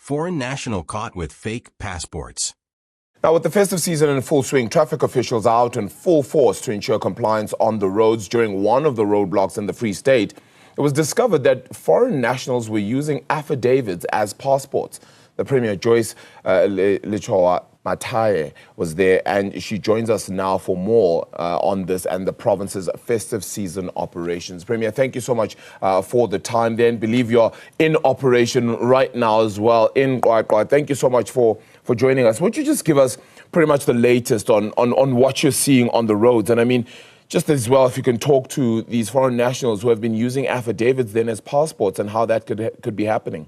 Foreign national caught with fake passports. Now, with the festive season in full swing, traffic officials are out in full force to ensure compliance on the roads. During one of the roadblocks in the Free State, it was discovered that foreign nationals were using affidavits as passports. The Premier Joyce Lechoa Mataye was there, and she joins us now for more on this and the province's festive season operations. Premier, thank you so much for the time then. Believe you're in operation right now as well in Qwaqwa. Thank you so much for joining us. Would you just give us pretty much the latest on what you're seeing on the roads? And I mean, just as well, if you can talk to these foreign nationals who have been using affidavits then as passports and how that could be happening.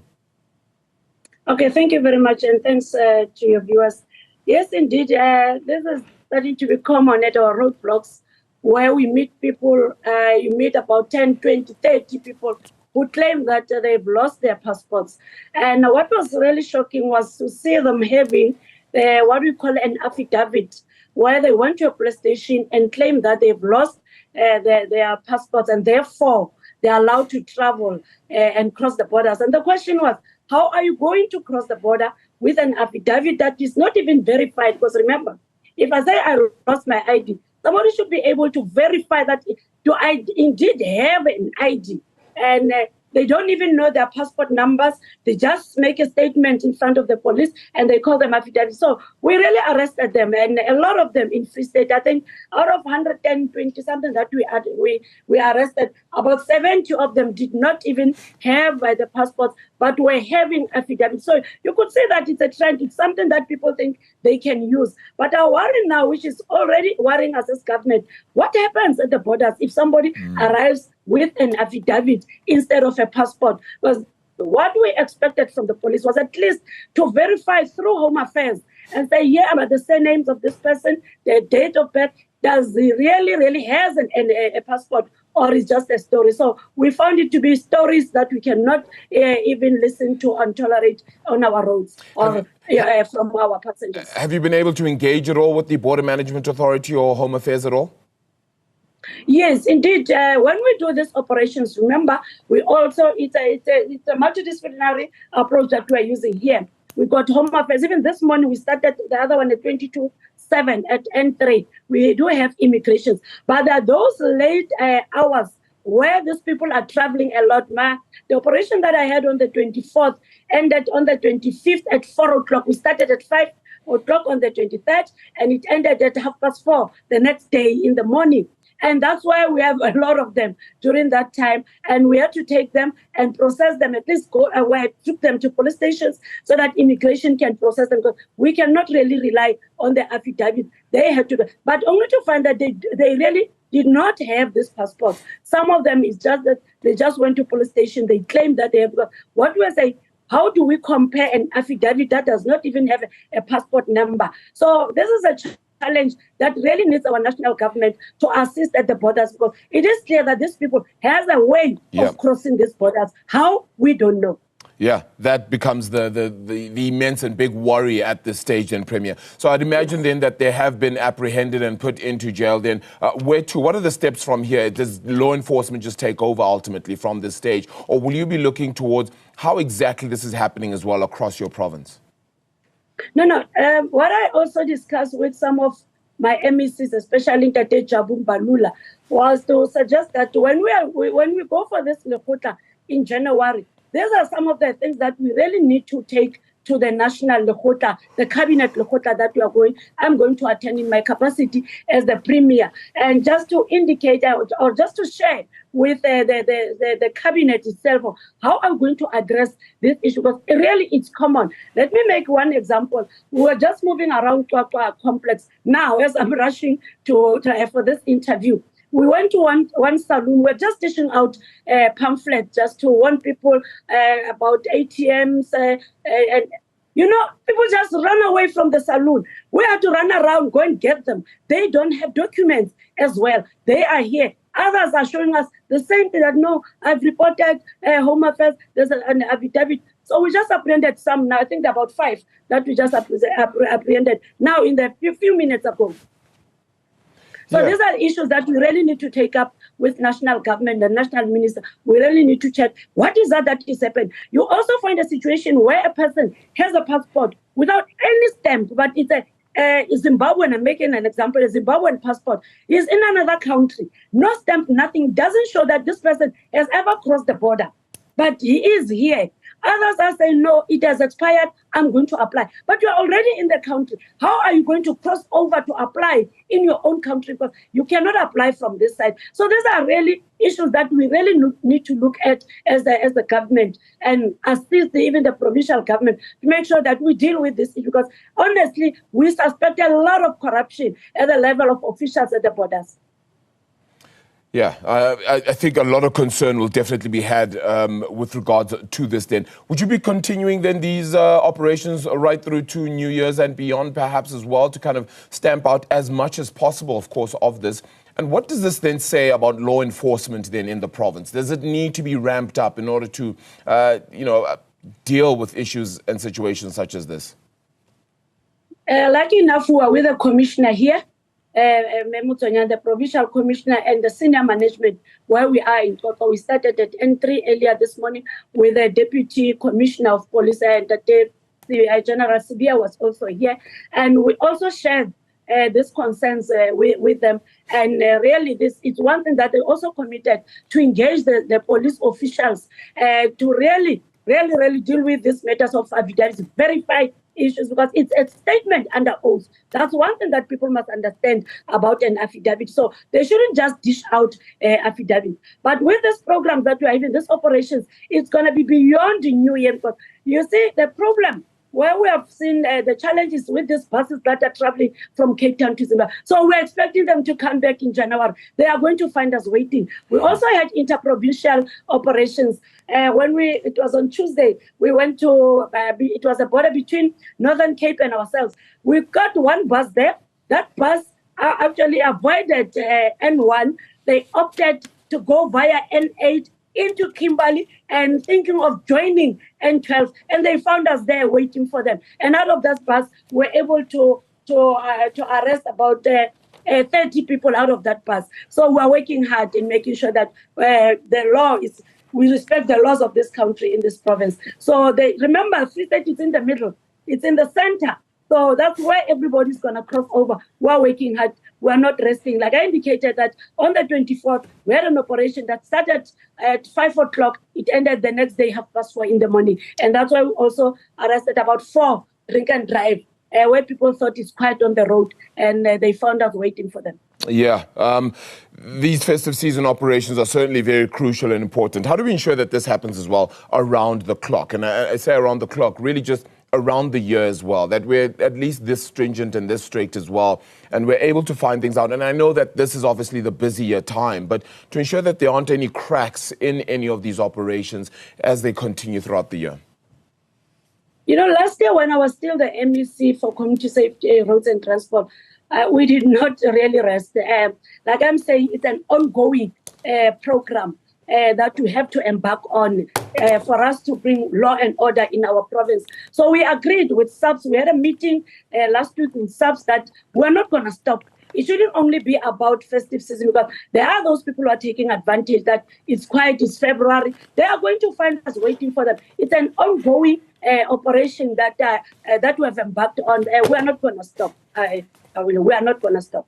Okay, thank you very much, and thanks to your viewers. Yes, indeed, this is starting to be common at our roadblocks where we meet people, you meet about 10, 20, 30 people who claim that they've lost their passports. And what was really shocking was to see them having what we call an affidavit, where they went to a police station and claim that they've lost their passports, and therefore they're allowed to travel and cross the borders. And the question was, how are you going to cross the border with an affidavit that is not even verified? Because remember, if I say I lost my ID, somebody should be able to verify that do I indeed have an ID. And they don't even know their passport numbers. They just make a statement in front of the police and they call them affidavits. So we really arrested them, and a lot of them in Free State. I think out of 120 something that we arrested, about 70 of them did not even have the passports, but were having affidavits. So you could say that it's a trend. It's something that people think they can use. But our worry now, which is already worrying us as government, what happens at the borders if somebody arrives with an affidavit instead of a passport? Because what we expected from the police was at least to verify through Home Affairs and say, yeah, but the surnames of this person, their date of birth, does he really has a passport, or is just a story? So we found it to be stories that we cannot even listen to and tolerate on our roads or from our passengers. Have you been able to engage at all with the Border Management Authority or Home Affairs at all? Yes, indeed. When we do these operations, remember, we also it's a multidisciplinary approach that we are using here. We got Home Affairs. Even this morning, we started the other one at 22/7 at N3. We do have immigrations, but there are those late hours where these people are traveling a lot. The operation that I had on the 24th ended on the 25th at 4 o'clock. We started at 5 o'clock on the 23rd, and it ended at 4:30 the next day in the morning. And that's why we have a lot of them during that time. And we had to take them and process them, at least took them to police stations so that immigration can process them. Because we cannot really rely on the affidavit. They had to, but only to find that they really did not have this passport. Some of them is just that they just went to police station. They claimed that they have got, what we are saying, how do we compare an affidavit that does not even have a passport number? So this is a challenge that really needs our national government to assist at the borders, because it is clear that these people has a way of crossing these borders. How? We don't know. Yeah, that becomes the immense and big worry at this stage then, Premier. So I'd imagine then that they have been apprehended and put into jail then. Where to? What are the steps from here? Does law enforcement just take over ultimately from this stage? Or will you be looking towards how exactly this is happening as well across your province? No. What I also discussed with some of my MECs, especially Tate Jabu Mbalula, was to suggest that when we go for this Lekgotla in January, these are some of the things that we really need to take to the national Lekgotla, the cabinet Lekgotla that I'm going to attend in my capacity as the premier, and just to indicate or just to share with the cabinet itself how I'm going to address this issue, because really it's common. Let me make one example. We were just moving around Qwaqwa complex. Now, as I'm rushing for this interview, we went to one saloon. We're just dishing out pamphlets just to warn people about ATMs. And, people just run away from the saloon. We have to run around, go and get them. They don't have documents as well. They are here. Others are showing us the same thing that, no, I've reported Home Affairs, there's an affidavit. So we just apprehended some now. I think about 5 that we just apprehended now in the few minutes ago. So Yeah. these are issues that we really need to take up with national government, the national minister. We really need to check what is that is happening. You also find a situation where a person has a passport without any stamp, but it's a Zimbabwean, I'm making an example, a Zimbabwean passport is in another country, no stamp, nothing, doesn't show that this person has ever crossed the border, but he is here. Others are saying, no, it has expired, I'm going to apply. But you're already in the country. How are you going to cross over to apply in your own country? Because you cannot apply from this side. So these are really issues that we really need to look at as the government and assist even the provincial government to make sure that we deal with this issue. Because honestly, we suspect a lot of corruption at the level of officials at the borders. Yeah, I think a lot of concern will definitely be had with regards to this then. Would you be continuing then these operations right through to New Year's and beyond perhaps as well to kind of stamp out as much as possible, of course, of this? And what does this then say about law enforcement then in the province? Does it need to be ramped up in order to, deal with issues and situations such as this? Lucky enough, we are with the commissioner here, the provincial commissioner and the senior management where we are in Toto. We started at N3 earlier this morning with the deputy commissioner of police and the General Sibia was also here. And we also shared these concerns with them. And really, this is one thing that they also committed to engage the police officials to really deal with these matters of affidavits, verify issues, because it's a statement under oath. That's one thing that people must understand about an affidavit. So they shouldn't just dish out affidavit. But with this program that we are having, these operations, it's going to be beyond the New Year. Because you see, the problem where we have seen the challenges with these buses that are traveling from Cape Town to Zimbabwe. So we're expecting them to come back in January. They are going to find us waiting. We also had interprovincial operations. It was on Tuesday, we went to, it was a border between Northern Cape and ourselves. We've got one bus there. That bus actually avoided N1. They opted to go via N8 into Kimberley and thinking of joining N12, and they found us there waiting for them. And out of that bus, we're able to arrest about 30 people out of that bus. So we're working hard in making sure that we respect the laws of this country in this province. So remember, Free State is in the middle. It's in the center. So that's where everybody's going to cross over. We're working hard. We're not resting. Like I indicated that on the 24th, we had an operation that started at 5 o'clock. It ended the next day, 4:30 in the morning. And that's why we also arrested about 4 drink and drive, where people thought it's quiet on the road, and they found us waiting for them. Yeah, these festive season operations are certainly very crucial and important. How do we ensure that this happens as well around the clock? And I say around the clock, really just around the year as well, that we're at least this stringent and this strict as well, and we're able to find things out. And I know that this is obviously the busier time, but to ensure that there aren't any cracks in any of these operations as they continue throughout the year. You know, last year when I was still the MEC for Community Safety, Roads and Transport, we did not really rest. Like I'm saying, it's an ongoing program that we have to embark on for us to bring law and order in our province. So we agreed with SAPS. We had a meeting last week with SAPS that we're not going to stop. It shouldn't only be about festive season, because there are those people who are taking advantage that it's quiet, it's February. They are going to find us waiting for them. It's an ongoing operation that we have embarked on. We're not going to stop. We are not going to stop.